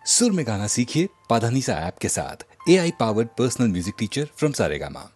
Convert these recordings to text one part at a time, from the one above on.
सुर में गाना सीखिए पाधानीसा ऐप के साथ। AI powered personal music teacher from Saregama.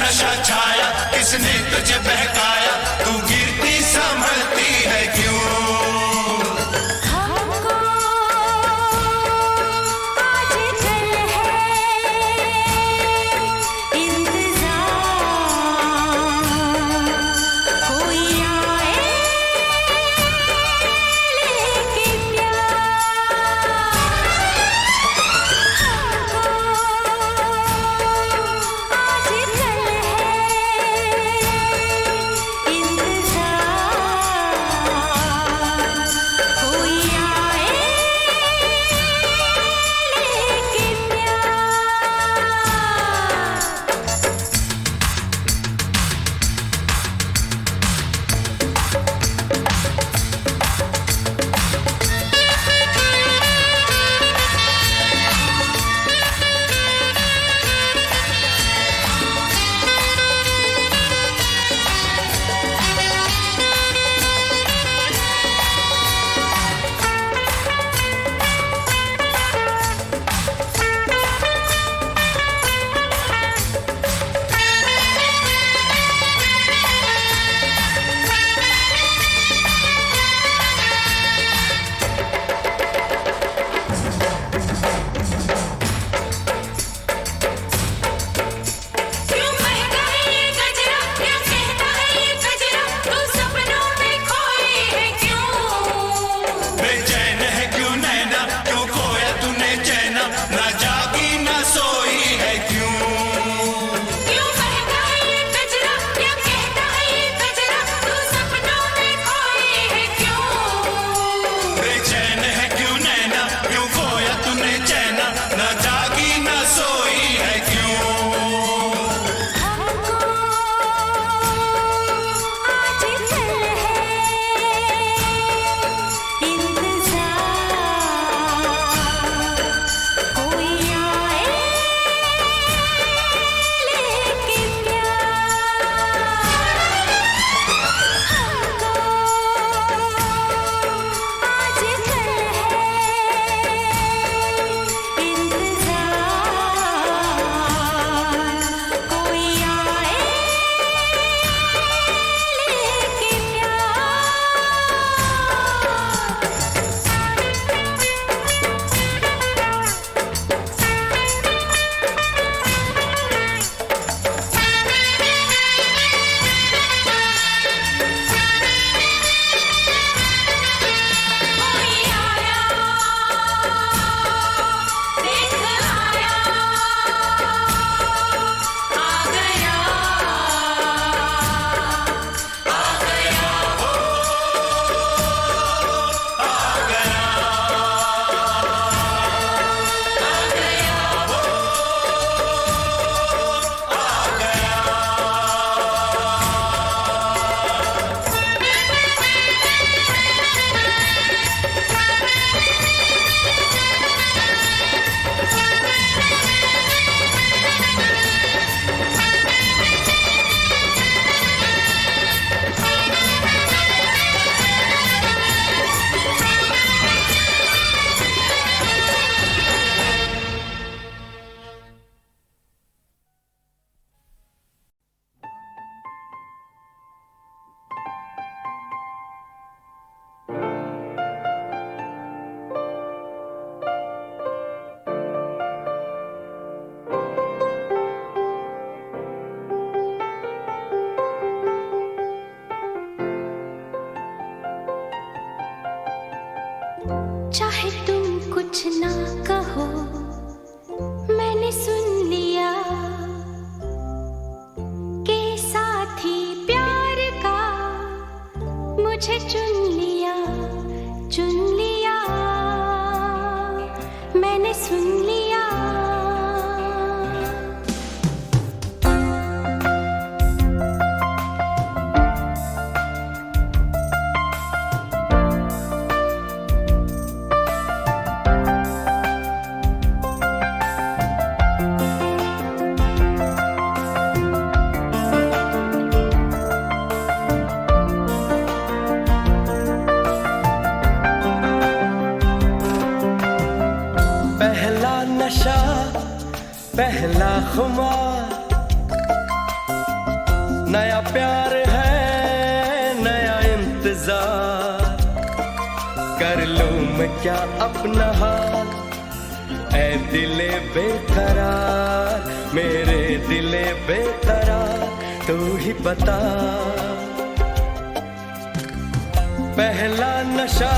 नशा छाया, किसने तुझे बहकाया, तू गिरती संभलती है क्यों? हमको आजकल है इंतजार, कोई आए लेके प्यार। हमको आजकल है कुछ ना कहो, मैंने सुन लिया के साथी प्यार का मुझे चुन लिया, मैंने सुन लिया। पहला नशा, पहला खुमार, नया प्यार है, नया इंतजार। कर लूं मैं क्या अपना हाल, ऐ दिले बेकरार, मेरे दिले बेकरार, तू ही बता। पहला नशा,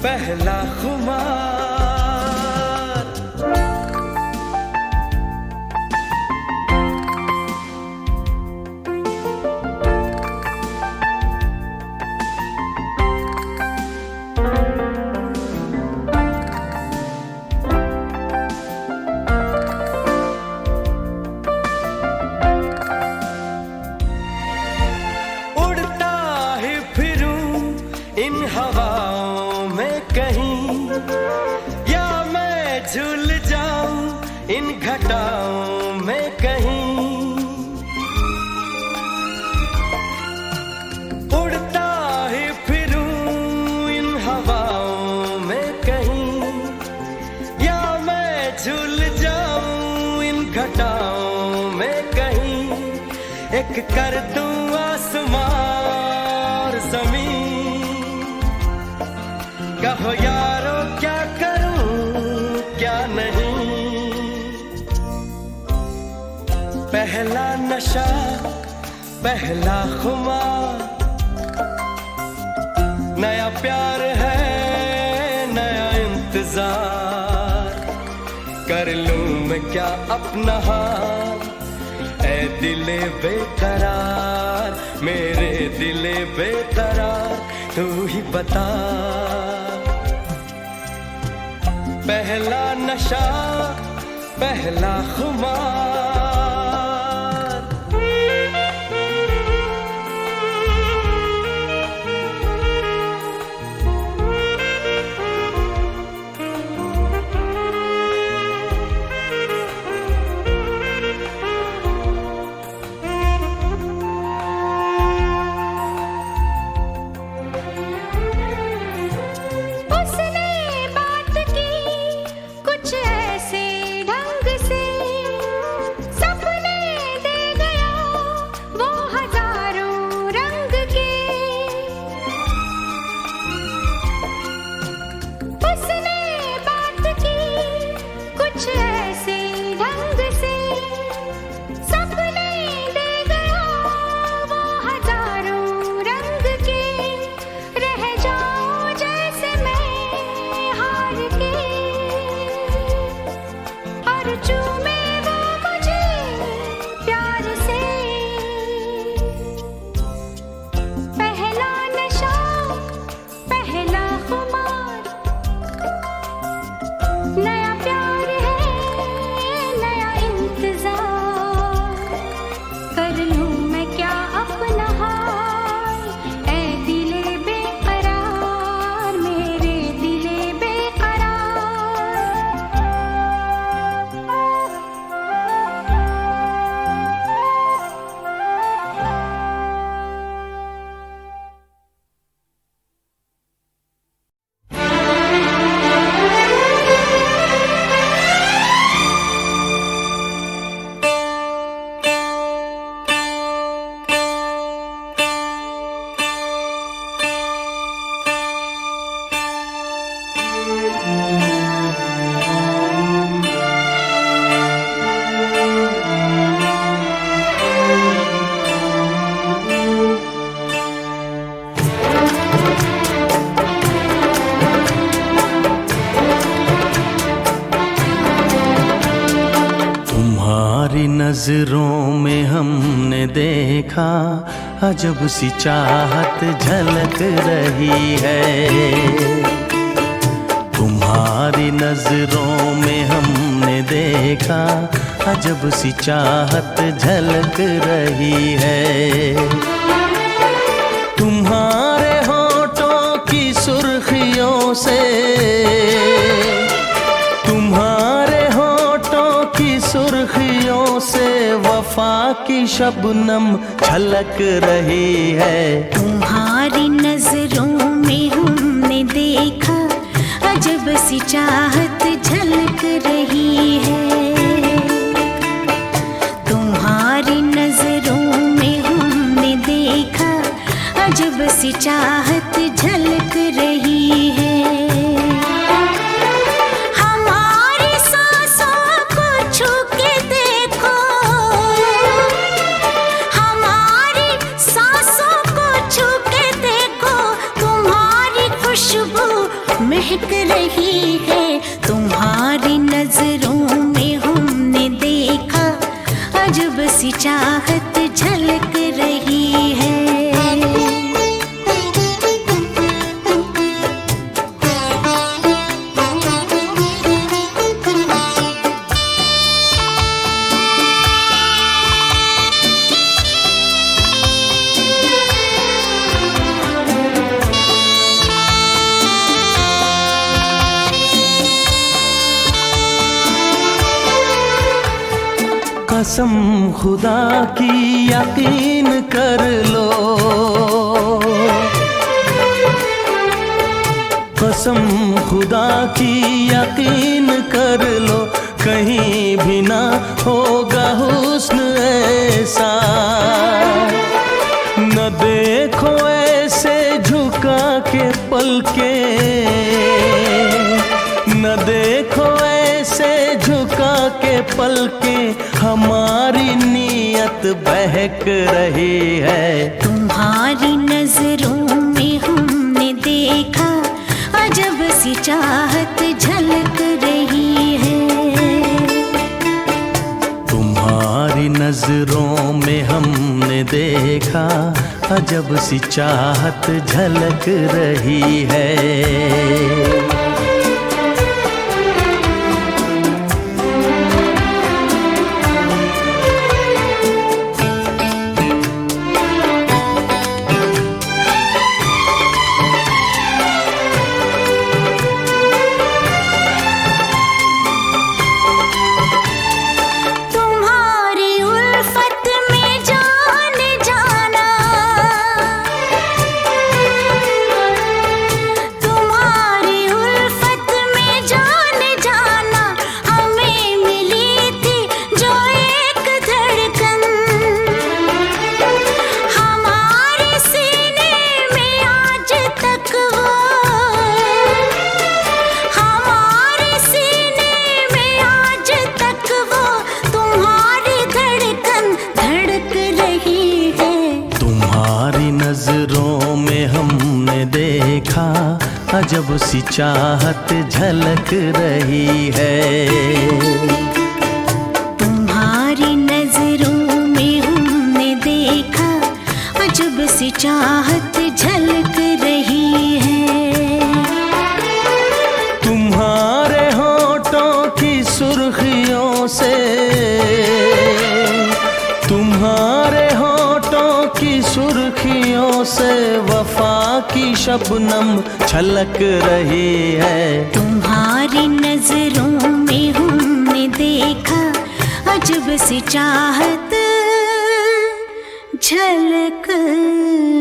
पहला खुमार, इन हवाओं में कहीं, या मैं झूल जाऊं इन घटाओं में कहीं। उड़ता ही फिरूं इन हवाओं में कहीं, या मैं झूल जाऊं इन घटाओं में कहीं। एक कर दूं आसमां और जमीन, कहो यारो क्या करूं क्या नहीं। पहला नशा, पहला खुमार, नया प्यार है, नया इंतजार। कर लूं मैं क्या अपना हाल, ऐ दिले बेकरार, मेरे दिले बेकरार, तू ही बता। पहला नशा, पहला खुमार। कुछ ऐसे ढंग से सब नजरों में हमने देखा अजब सी चाहत झलक रही है। तुम्हारी नजरों में हमने देखा अजब सी चाहत झलक रही है। तुम्हारे होठों की सुर्खियों से, तुम्हारे होठों की सुर्खियों से वफा की शबनम छलक रही है। तुम्हारी नजरों में हमने देखा अजब सी चाहत झलक रही है। तुम्हारी नजरों में हमने देखा अजब सी चाहत झलक रही है। हमारी सांसों को छू के देखो, हमारी सांसों को छू के देखो, तुम्हारी खुशबू महक रही है। तुम्हारी नजरों में हमने देखा अजब सी चाहत झलक रही है। कसम खुदा की यकीन कर लो, कसम खुदा की यकीन कर लो, कहीं भी ना होगा हुस्न ऐसा। न देखो ऐसे झुका के पलके, न देखो ऐसे झुका के पलके, हमारी नीयत बहक रही है। तुम्हारी नजरों में हमने देखा अजब सी चाहत झलक रही है। तुम्हारी नजरों में हमने देखा अजब सी चाहत झलक रही है। नजरों में हमने देखा अजब सी चाहत झलक रही है। तुम्हारी नजरों में हमने देखा अजब सी चाहत झलक रही है। तुम्हारे होठों की सुर्खियों से, तुम्हारे होठों की सुर्खियों से वफा की शबनम छलक रही है। तुम्हारी नजरों में हमने देखा अजब सी चाहत झलक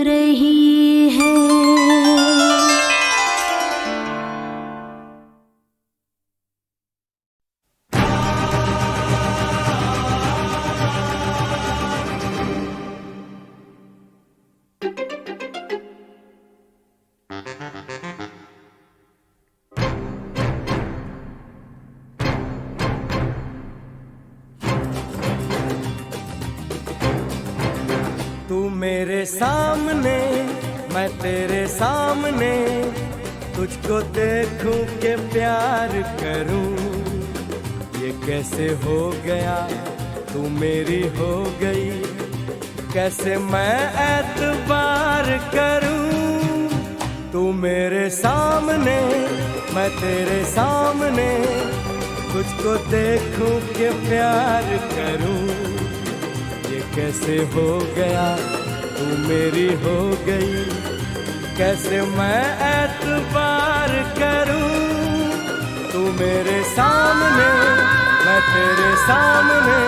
रही है। तू मेरे सामने, मैं तेरे सामने, तुझको देखूं के प्यार करूं, ये कैसे हो गया तू मेरी हो गई, कैसे मैं एतबार करूं। तू मेरे सामने, मैं तेरे सामने, तुझको देखूं कि प्यार करूं। ये कैसे हो गया, तू मेरी हो गई, कैसे मैं एतबार करूं। तू मेरे सामने, मैं तेरे सामने।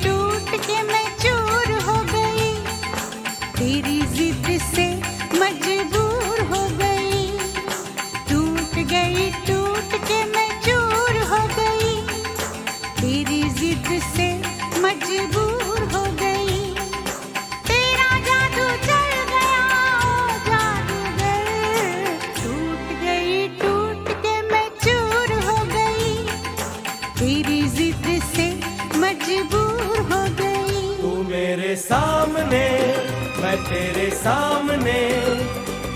टूट के मैं चूर हो गई, तेरी जिद से मजबूर हो गई। टूट के मैं चूर हो गई, तेरी जिद से मजबूर हो गई। तेरा जादू चल गया ओ जादूगर। टूट के मैं चूर हो गई, तेरी जिद से मजबूर हो गई। तू मेरे सामने, मैं तेरे सामने,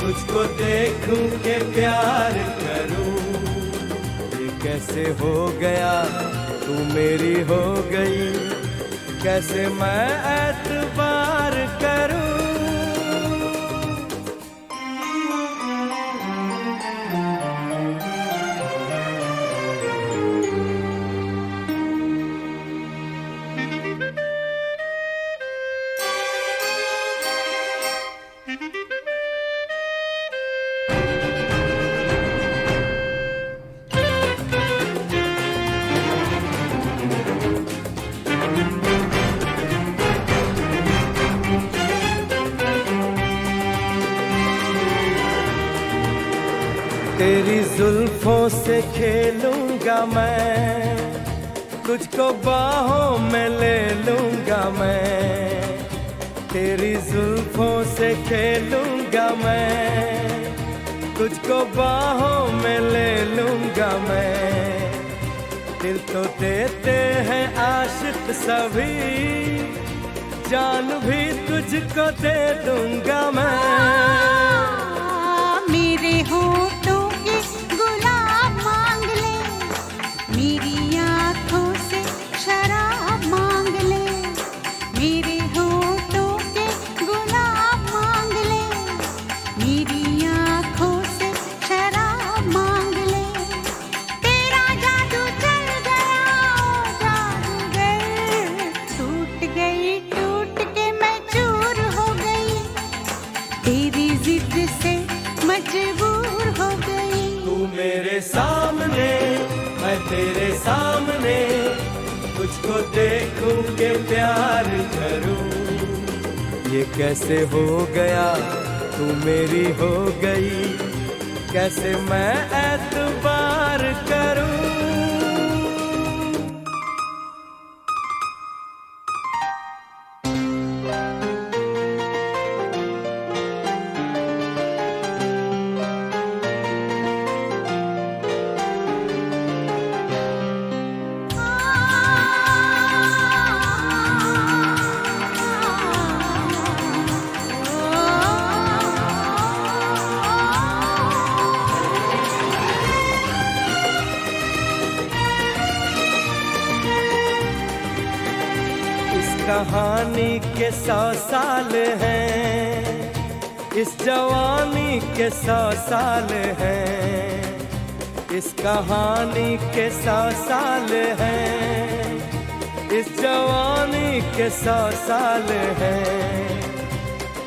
तुझको देखूं के प्यार करूं। ये कैसे हो गया, तू मेरी हो गई, कैसे मैं एतबार करूं। तेरी जुल्फों से खेलूंगा मैं, तुझको बाहों में ले लूंगा मैं। तेरी जुल्फों से खेलूंगा मैं, तुझको बाहों में ले लूंगा मैं। दिल तो देते हैं आशिक सभी, जान भी तुझको दे दूंगा मैं। मेरे होठों के गुलाब मांग ले, मेरी आँखों से शराब मांग ले। मेरे होठों के गुलाब मांग ले, मेरी आँखों से शराब मांग ले। तेरा जादू चल गया ओ जादूगर। टूट के मैं चूर हो गई, तेरी जिद से मजबूर हो गई। तू मेरे सामने, मैं तेरे सामने, तुझको देखूं के प्यार करूं। ये कैसे हो गया, तू मेरी हो गई, कैसे मैं एतबार करूं। कहानी के 100 साल हैं, इस जवानी के 100 साल हैं। इस कहानी के 100 साल हैं, इस जवानी के 100 साल हैं।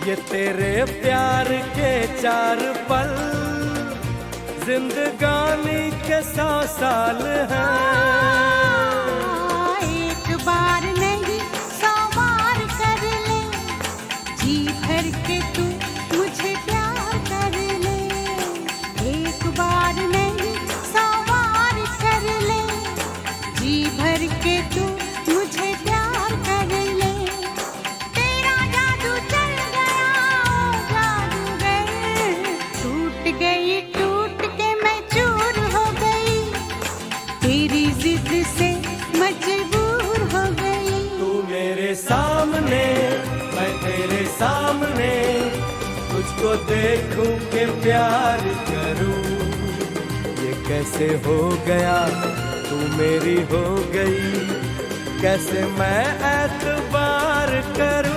ये तेरे प्यार के 4 पल, जिंदगानी के 100 साल हैं। एक बार नहीं 100 बार कर ले, जी भर के तू मुझे प्यार कर ले। एक बार नहीं 100 बार कर ले, जी भर के तू मुझे प्यार कर ले। तेरा जादू चल गया ओ जादूगर। टूट के मैं चूर हो गई, तेरी जिद से मजबूर हो गई। तू मेरे सामने, मैं तेरे सामने, तुझको देखूं के प्यार करूं। कैसे हो गया, तू मेरी हो गई, कैसे मैं एतबार करूं।